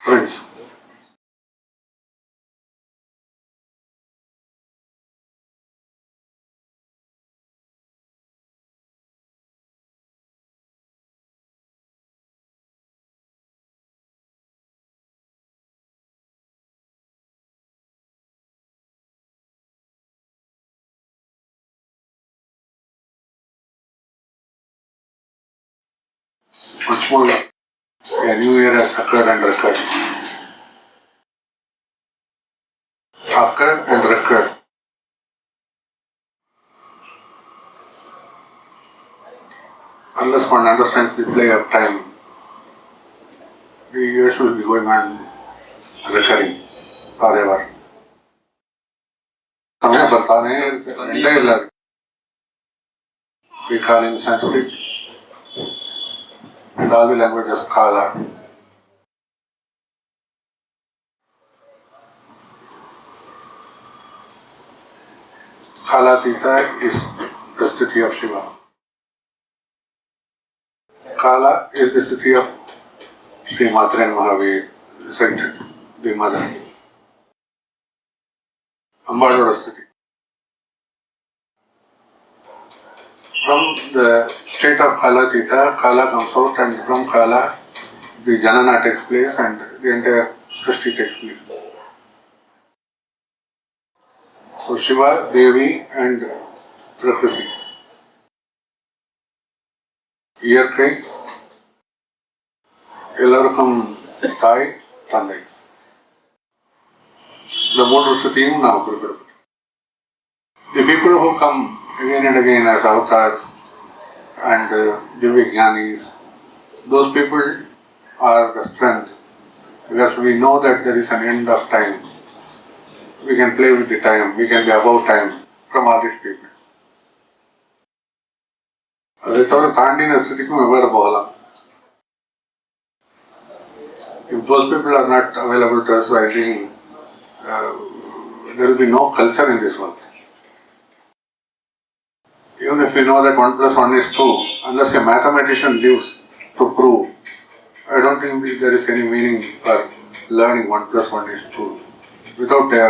Friends, once more, a new year has occurred and recurred. Occurred and recurred. Unless one understands the play of time, the years will be going on recurring forever. समय ಬರ್ತಾನೆ ಇರುತ್ತೆ, ಎಂಡೇ ಇಲ್ಲ. We call in Sanskrit and all the languages kala. kAlAtheetha is the sthiti of Shiva. Kala is the sthiti of Sri Matre and Mahavir, the mother. Ambaloda sthiti. From the state of kAlAtheetha, Kala comes out, and from Kala the Janana takes place and the entire Srishti takes place. So Shiva, Devi and Prakrthi. இயற்கை, எல்லாருக்கும் தாய், தந்தை. இந்த மூன்று விஷயத்தையும் நாம் குறிப்பிடுவோம். The people who come again and again as avatars and Divya-Jnanis, those people are the strength, because we know that there is an end of time. We can play with the time, we can be above time from all these people. அதை தவிர தாண்டின ஸ்திதிக்கும் எவ்வாறு போகலாம்? If those people are not available to us, I think there will be no culture in this world. Even if we know that 1 plus 1 is 2, unless a mathematician lives to prove, I don't think there is any meaning for learning 1 plus 1 is 2 without a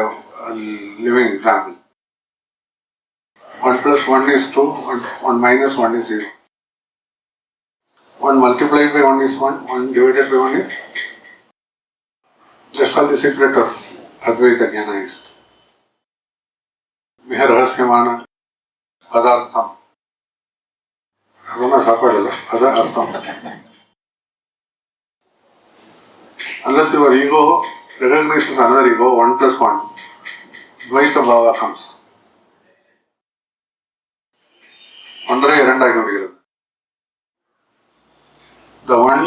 living example. 1 plus 1 is 2, 1 minus 1 is 0. 1 multiplied by 1 is 1, 1 divided by 1 is. That's all the secret of Advaita Jnana is. Miha rahasyaமான பதார்த்தம். அதெல்லாம் சாப்பாடு இல்லை, அதான் அர்த்தம். Unless your ego recognizes another ego, 1 plus 1, Dvaita Bhava comes. ஒன்றை இரண்டாகி விடுகிறது. The one,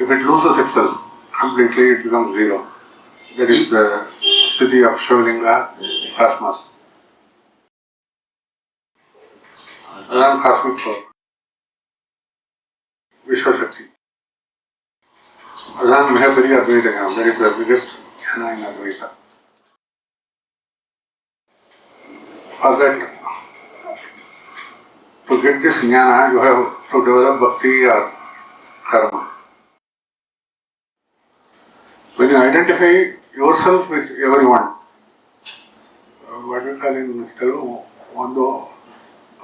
if it loses itself completely, it becomes zero. That is the sthiti of Shivalinga cosmos. Adan cosmic power. Vishwashakti. Adan Mahapariya Advaita Jnana. That is the biggest jnana in Advaita. For that, to get this jnana, you have to develop bhakti or karma. When you identify yourself with everyone, what we call in Telugu, ಒಂದು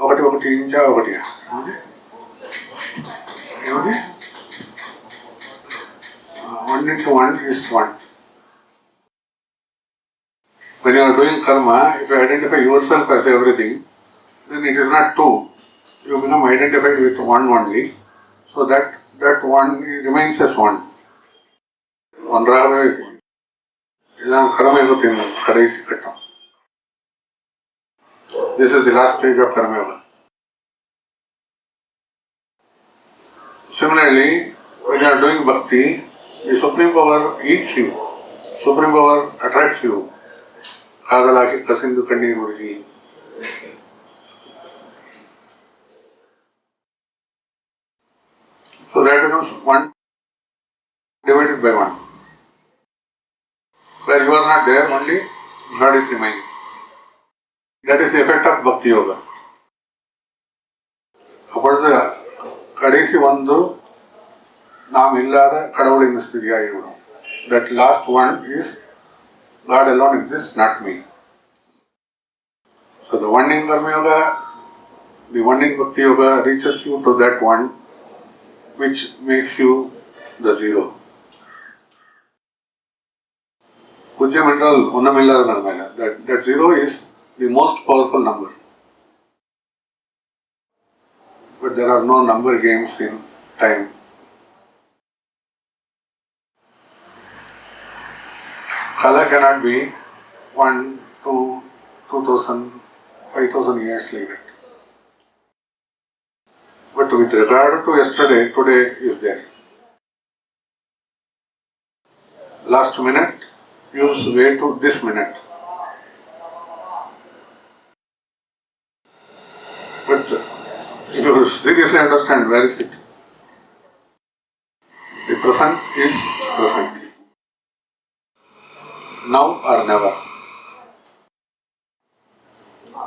ఒకటి ఇంచా ఒకటి ఏమది 1 into 1 is 1. When you are doing karma, if you identify yourself as everything, then it is not 2. You become identified with 1 only. So that 1 remains as 1. ஒன்றாகவே இருக்கும். இதுதான் கர்மயோகத்தின் கடைசி கட்டம். This is the last stage of karma yoga. Similarly, when you are doing bhakti, the Supreme Power eats you. Supreme Power attracts you. காதலாகி கசிந்து கண்ணீர் உருகி. So that becomes 1 divided by 1. Where you are not there, only God is remaining. That is the effect of Bhakti Yoga. அப்பொழுது கடைசி வந்து நாம் இல்லாத கடவுளின் ஸ்திதியாகிவிடும். That last one is God alone exists, not me. So the one in Karma Yoga, the one in Bhakti Yoga reaches you to that one which makes you the zero. Pujyam என்றால் ஒன்றுமில்லாத நிலைமையில. That zero is the most powerful number. But there are no number games in time. Kala cannot be 1, 2, 2000, 5000 years like that. But with regard to yesterday, today is there. Last minute gives way to this minute. But if you seriously understand, where is it? The present is present. Now or never.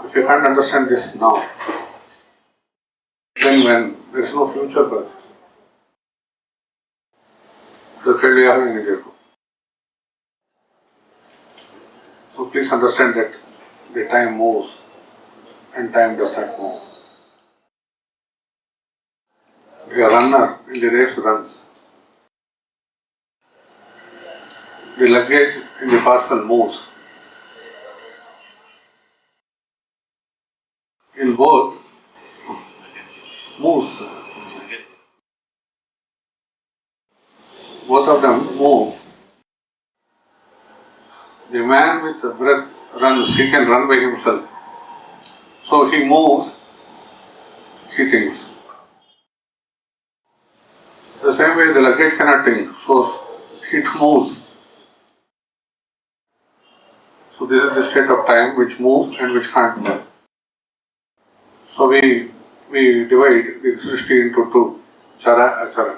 If you can't understand this now, then when there is no future for this. So please understand that the time moves and time does not move. The runner in the race runs. The luggage in the parcel moves. In both, moves. Both of them move. The man with the breath runs, he can run by himself. So he moves, he thinks. The same way the luggage cannot think, so it moves. So this is the state of time which moves and which can't move. So we divide the Srishti into two, Chara, Achara.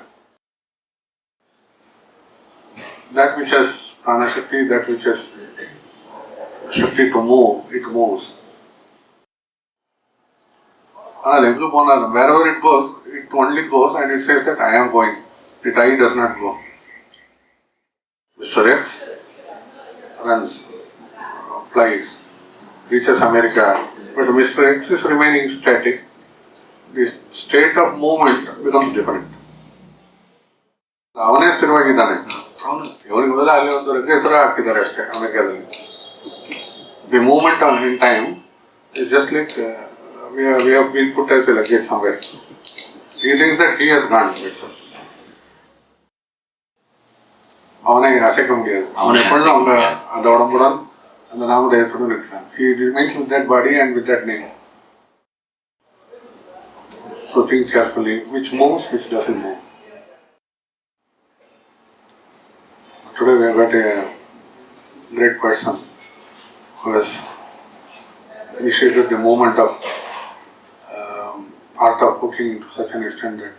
That which has Prana Shakti, that which has Shakti to move, it moves. Wherever it goes, it only goes and it says that I am going. The I does not go. Mr. X runs, flies, reaches America, but Mr. X is remaining static. The state of movement becomes different. ಅವನೇ ಸ್ಥಿರವಾಗಿದ್ದಾನೆ, ಇವನಿಗೆ ಮೊದಲ ಅಲ್ಲಿ ಒಂದು regulator ಹಾಕಿದ್ದಾರೆ ಅಷ್ಟೇ ಅಮೆರಿಕಾದಲ್ಲಿ. The movement in time is just like we have been put as a luggage somewhere. He thinks that he has gone. அவனை அசைக்க முடியாது. அவன் எப்பொழுதும் அவங்க அந்த உடம்புடன் அந்த நாமதேயத்துடன் இருக்கிறான். He remains with that body and with that name. So think carefully which moves, which doesn't move. Today we have got a great person who has initiated the movement of art of cooking to such an extent that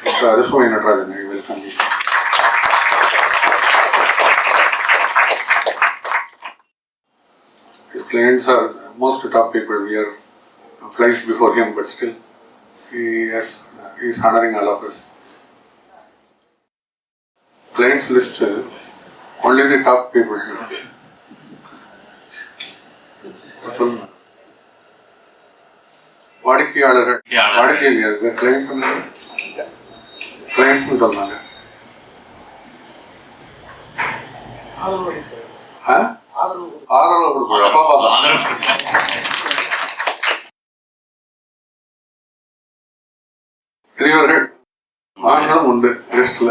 Mr. Irritation, I welcome you. His clients are most top people. We are flies before him, but still he is honoring all of us. Clients list only the top people. வாடிக்கையாளர்கள் வாடிக்கையாளர்கள் clients கிளைண்ட்ஸ்னு சொன்னாங்க. ஆதரவு கொடுப்பாங்க. பெரியவர்கள் ஆண்களும் உண்டு லிஸ்ட்ல.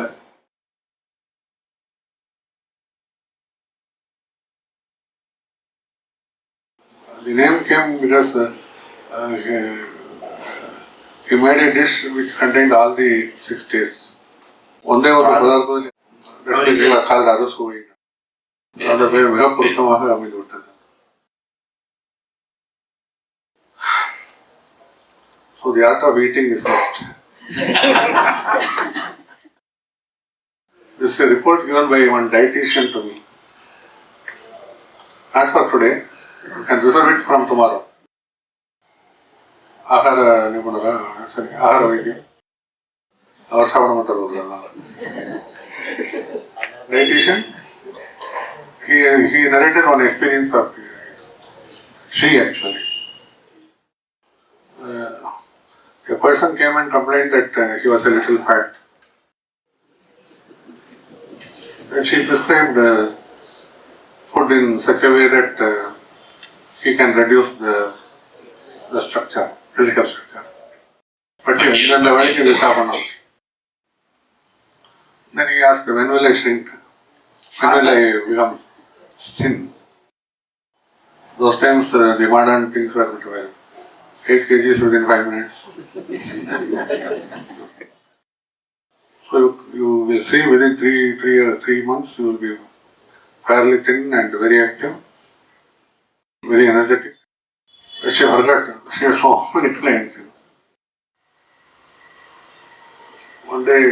The name came because he made a dish which contained all the 6 tastes. ಒಂದೇ ಒಂದು ಪದಾರ್ಥದಲ್ಲಿ ಕಾಲದ ಅರಸು ಅದರ ಮೇಲೆ ಮಿಗಪೂರಿತವಾಗಿ ಅಮಿದು ಬಿಟ್ಟது. So the art of eating is lost. This is a report given by one dietitian to me. Not for today, you can reserve it from tomorrow. ಆಹಾರ ನಿಪುಣರ ಸರಿ ಆಹಾರ ವೈದ್ಯ ಅವ್ರ ಶ್ರವಣ ಮಾತಾಡೋದ್ರಲ್ಲ dietician. He narrated one experience of she actually. A person came and complained that he was a little fat. And she prescribed food in such a way that he can reduce the structure, physical structure. But then the weight is happened. Then he asked, when will I shrink? When will I become thin? Those times the modern things were not well. 8 kgs within 5 minutes. So you will see within 3 months you will be fairly thin and very active, very energetic. She forgot, she had so many clients. One day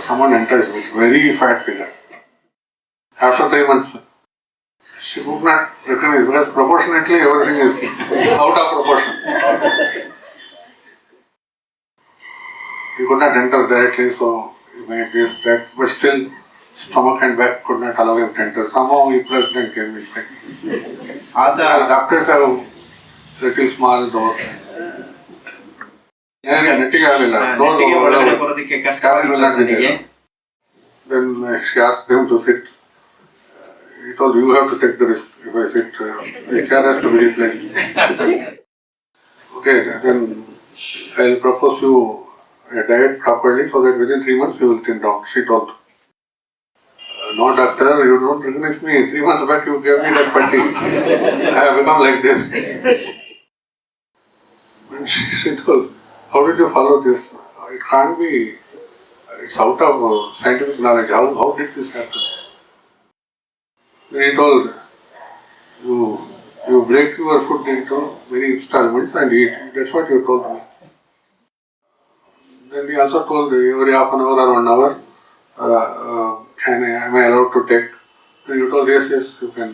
someone enters with very fat figure. After 3 months, she could not recognize because proportionately everything is out of proportion. He could not enter directly, so he made this, that, but still stomach and back could not allow him to enter. Somehow he pressed and came inside. Doctors have little small doors. Nettige agaliಲ್ಲ. ಬರೋದಕ್ಕೆ ಕಷ್ಟ. Then she asked him to sit. he told you have to take the risk. If I sit, the chair has to be replaced. Okay, then I will propose you a diet properly so that within 3 months you will thin down. She told. No doctor, you don't recognize me. 3 months back you gave me that patti. I have become like this. And she told, how did you follow this? It can't be, it's out of scientific knowledge. How did this happen? Then he told, you break your food into many installments and eat. That's what you told me. Then he also told every half an hour or 1 hour, am I allowed to take? Then you told yes, you can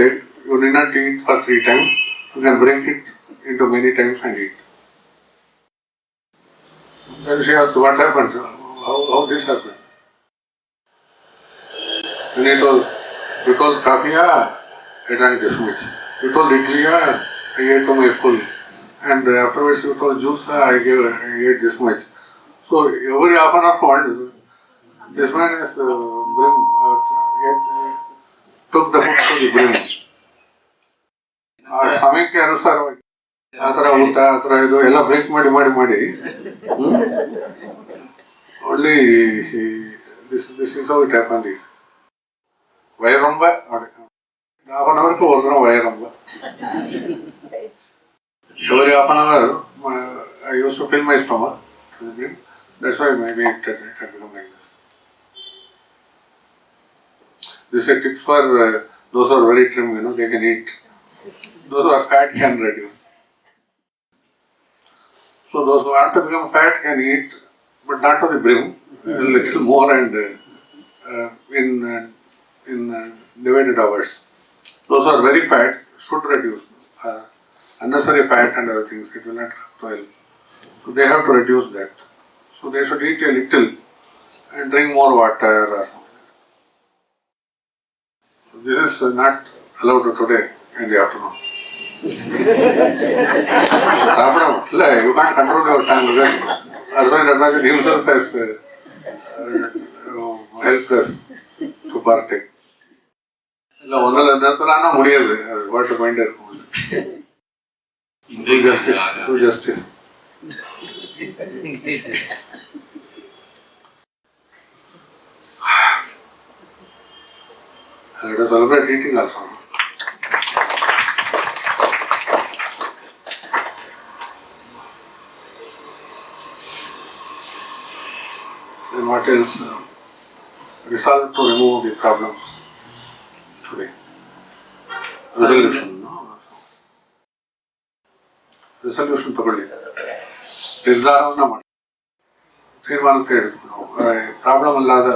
take. You need not eat for 3 times. You can break it into many times and eat. Then she asked, what happened? How this happened? Then he told, you told coffee, I drank this much. You told idli, I ate to my full. And afterwards you told juice, I ate this much. So every half an hour once, this man is took the food to the brim. ಆ ಸಮಯಕ್ಕೆ ಅನುಸಾರವಾಗಿ ಆ ಥರ ಊಟ ಆ ಥರ ಇದು ಎಲ್ಲ ಬ್ರೇಕ್ ಮಾಡಿ only this is how it happened. ವೈರಂಬ half an hour ಹೋದ್ರು ವೈರಂಬ. Every half an hour I used to fill my stomach. That's why maybe it had become like this. This is tips for those who are very trim, they can eat. Those who are fat can reduce. So those who want to become fat can eat, but not to the brim, a little more and in divided hours. Those who are very fat should reduce. Unnecessary fat and other things, it will not help. So they have to reduce that. So they should eat a little and drink more water or something. So this is not allowed today in the afternoon. You can't control your tongue because Arjun Radhajan himself has helped us to partake. What to find there? Do justice. Let us celebrate eating also. Then what else? Resolve to remove the problems today. Resolution, no? Resolution ತಗೊಳ್ಳಿ. ನಿರ್ಧಾರವನ್ನು ಮಾಡಿ. ತೀರ್ಮಾನ ತೆಗೆದುಕೊಂಡು problem ಇಲ್ಲದ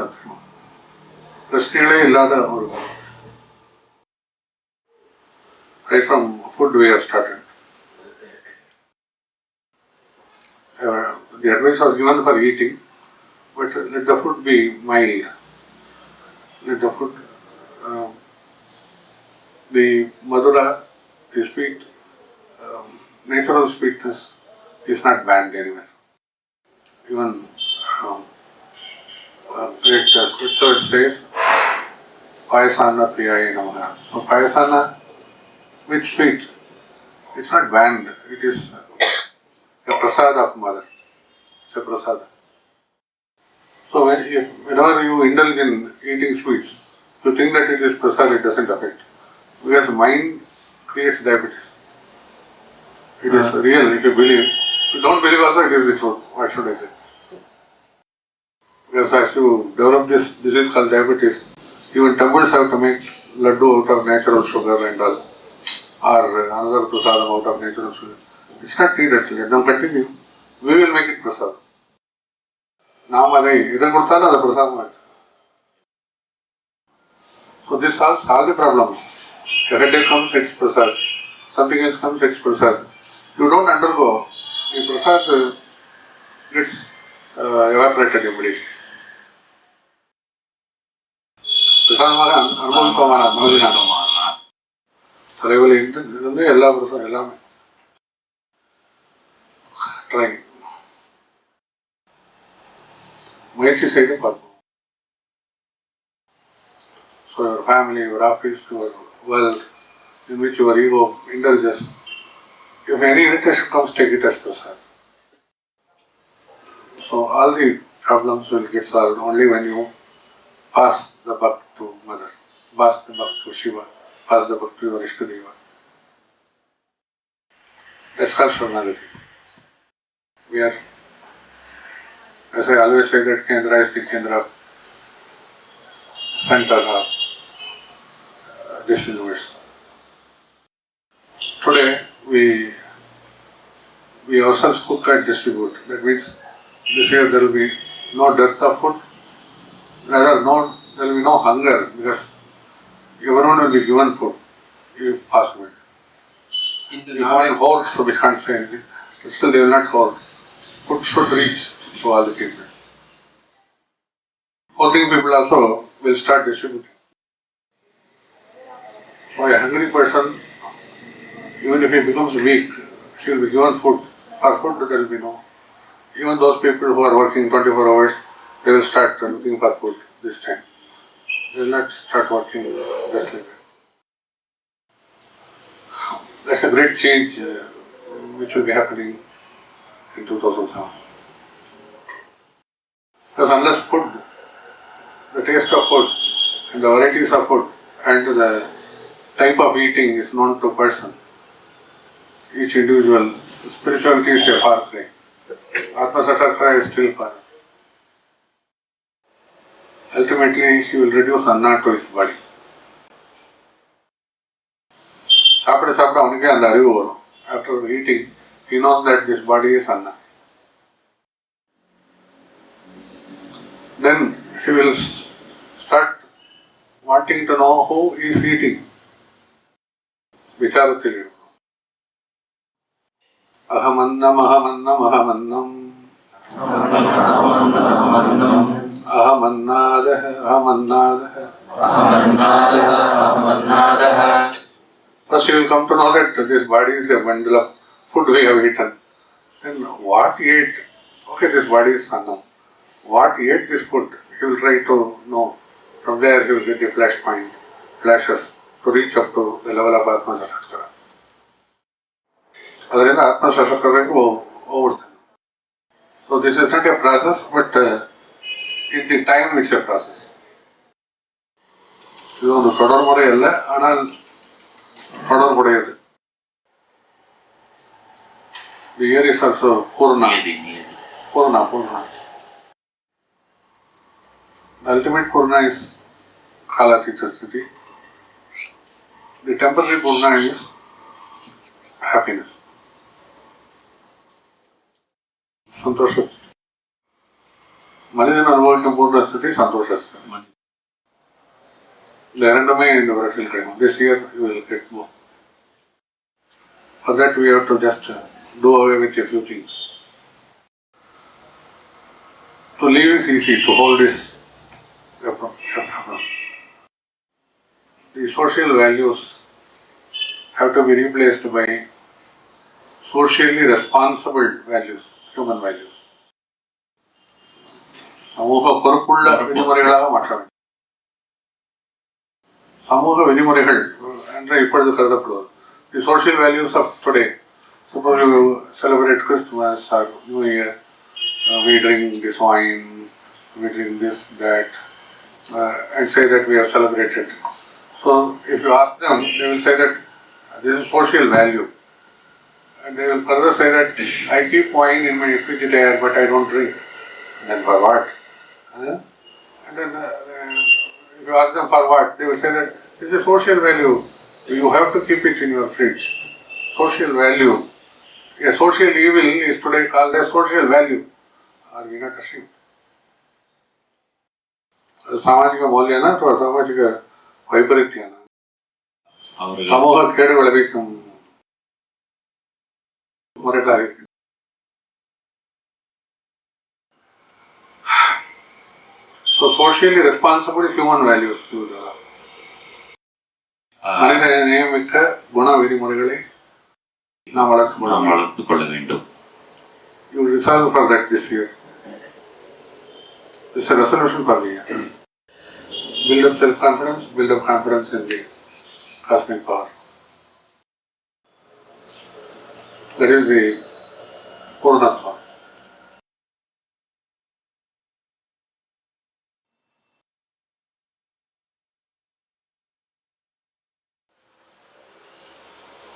ಪ್ರಶ್ನೆಗಳೇ ಇಲ್ಲದ ಅವರು. Right from food we have started. The advice was given for eating, but let the food be mild. Let the food be madura, the sweet, natural sweetness is not banned anywhere. Even great scripture says, Payasana Priyaye Namaha. So Payasana with sweet, it's not banned, it is a prasad of mother. It's a prasad. So whenever you indulge in eating sweets, you think that it is prasad, it doesn't affect. Because mind creates diabetes. It is real if you believe. If you don't believe also, it is the truth. What should I say? Because as you develop this disease called diabetes, even temples have to make laddu out of natural sugar and all. Or another prasadam out of natural sugar. It's not needed. Let them continue. We will make it prasad. Now, the prasad. So this solves all the problems. If a headache comes, it's prasad. Something else comes, it's prasad. You don't undergo. The prasad gets evaporated immediately. Prasad தலைவலி இருந்து எல்லா பிரசாதம் எல்லாமே try முயற்சி செய்து பார்ப்போம். So family, your office, your world, in which your ego indulges. If any irritation comes, take it as prasad. So all the problems will get solved only when you pass the buck to Mother, pass the buck to Shiva, pass the buck to your Ishtadeva. That's called Sharanagati. We are, as I always say, that Kendra is the Kendra center of this universe. Today we ourselves cook and distribute. That means this year there will be no dearth of food, rather there will be no hunger, because everyone will be given food if possible. We can't hoard, so we can't say anything. But still they will not hoard. Food should reach to all the people. Hoarding people also will start distributing. So a hungry person, even if he becomes weak, he will be given food. For food there will be no. Even those people who are working 24 hours, they will start looking for food this time. They will not start working just like that. That's a great change which will be happening in 2007. Because unless food, the taste of food and the varieties of food and the type of eating is known to a person, each individual, spirituality is a far cry. ManavaSevaKendra is still far. Ultimately, he will reduce anna to his body. சாப்பிட சாப்பிட அவனுக்கே அந்த அறிவு வரும். After eating, he knows that this body is anna. Then he will start wanting to know who is eating. விசாரத்தில் இருக்கும். அகமன்னம் அகமன்னம் அகமன்னம் அகமன்னாதஹ அகமன்னாதஹ அகமன்னாதஹ. First you will come to know that this body is a bundle of food we have eaten. Then what ate? Okay, this body is annam. What ate this food? He will try to know. From there he will get the flashes to reach up to the level of ManavaSevaKendra. ಅದರಿಂದ ManavaSevaKendra ಹೋಗ್ಬಿಡ್ತಾನೆ. So this is not a process, but in the time it's a process. இது ಒಂದು தொடர்முறை அல்ல, ஆனால் தொடர்புடையது. The year is also Purna. The ultimate Purna is kAlAtheetha sthiti. The temporary Purna is happiness. ಸಂತೋಷ ಸ್ಥಿತಿ. மனிதன் அனுபவிக்கும் பூர்ண ஸ்திதி சந்தோஷ ஸ்திதி. இந்த இரண்டுமே இந்த வருடத்தில் கிடைக்கும். This year you will get both. For that we have to just do away with a few things. To live is easy, to hold is a problem. The social values have to be replaced by socially responsible values, human values. சமூக பொறுப்புள்ள விதிமுறைகளாக மாற்ற வேண்டும். சமூக விதிமுறைகள் என்று இப்பொழுது கருதப்படுவது. The social values of today. Suppose you celebrate Christmas or New Year, we drink this wine, we drink this, that, and say that we have celebrated. So if you ask them, they will say that this is social value. And they will further say that I keep wine in my refrigerator but I don't drink. Then for what? And then if you ask them for what, they will say that this is a social value. You have to keep it in your fridge. Social value. A social evil is today called as social value. Are we not ashamed? ಸಾಮಾಜಿಕ ಮೌಲ್ಯನ ಅಥವಾ ಸಾಮಾಜಿಕ ವೈಪರೀತ್ಯನ ಸಮೂಹ ಕೇಡುಗಳಿಗೆ ಮೊರೆಗಳಾಗಿ. So socially responsible human values. மனித நியமிக்க குண விதிமுறைகளை நாம் வளர்த்துக் கொள்ள வேண்டும். You resolve for that this year. This is a resolution for the year. build up self-confidence, build up confidence in the cosmic power. That is the Purnatva.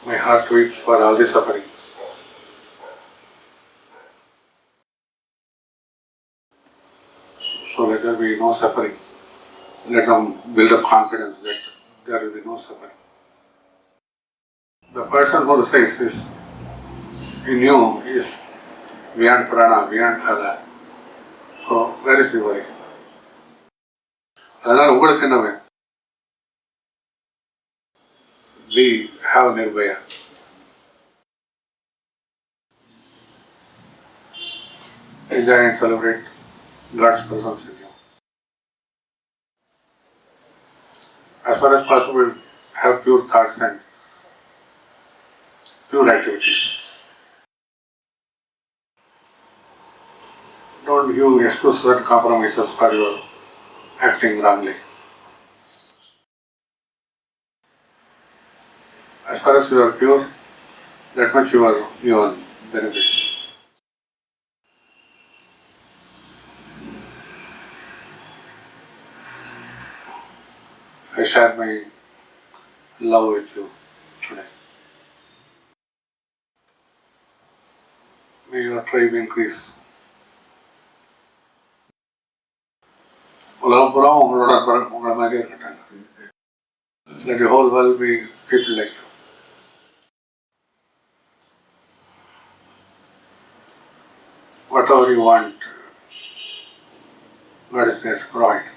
My heart weeps for all the sufferings. So let there be no suffering. Let them build up confidence that there will be no suffering. The person who recites this in you is beyond prana, beyond kala. So where is the worry? அதனால் உங்களுக்கு என்ன வேணும்? We have Nirbhaya. Enjoy and celebrate God's presence in you. As far as possible, have pure thoughts and pure activities. Don't give excuses and compromises for your acting wrongly. As far as you are pure, that much you are your benefits. I share my love with you today. May your tribe increase. உலகம் பூரா உங்களை மாதிரி இருக்கட்டாங்க. Let the whole world be people like you. Whatever you want, God is there to provide.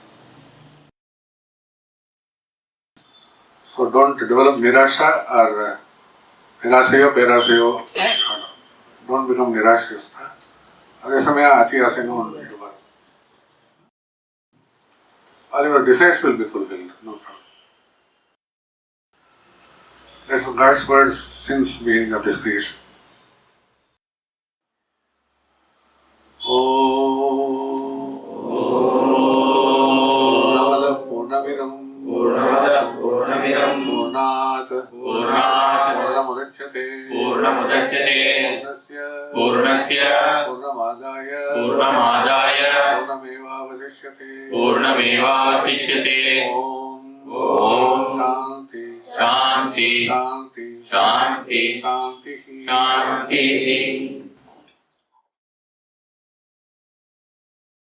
So don't develop nirasha or nirasayo, perasayo. Don't become nirashasta. ಅದೇ ಸಮಯ ಅತಿ ಆಸೆನೂ ಇಡಬಾರದು. All your desires will be fulfilled, no problem. That's God's words since the beginning of this creation. Purnamidam Purnat Purnamudachyate Purnasya Purnamadaya Purnamevavasishyate Om Shanti Shanti Shanti Shanti Shanti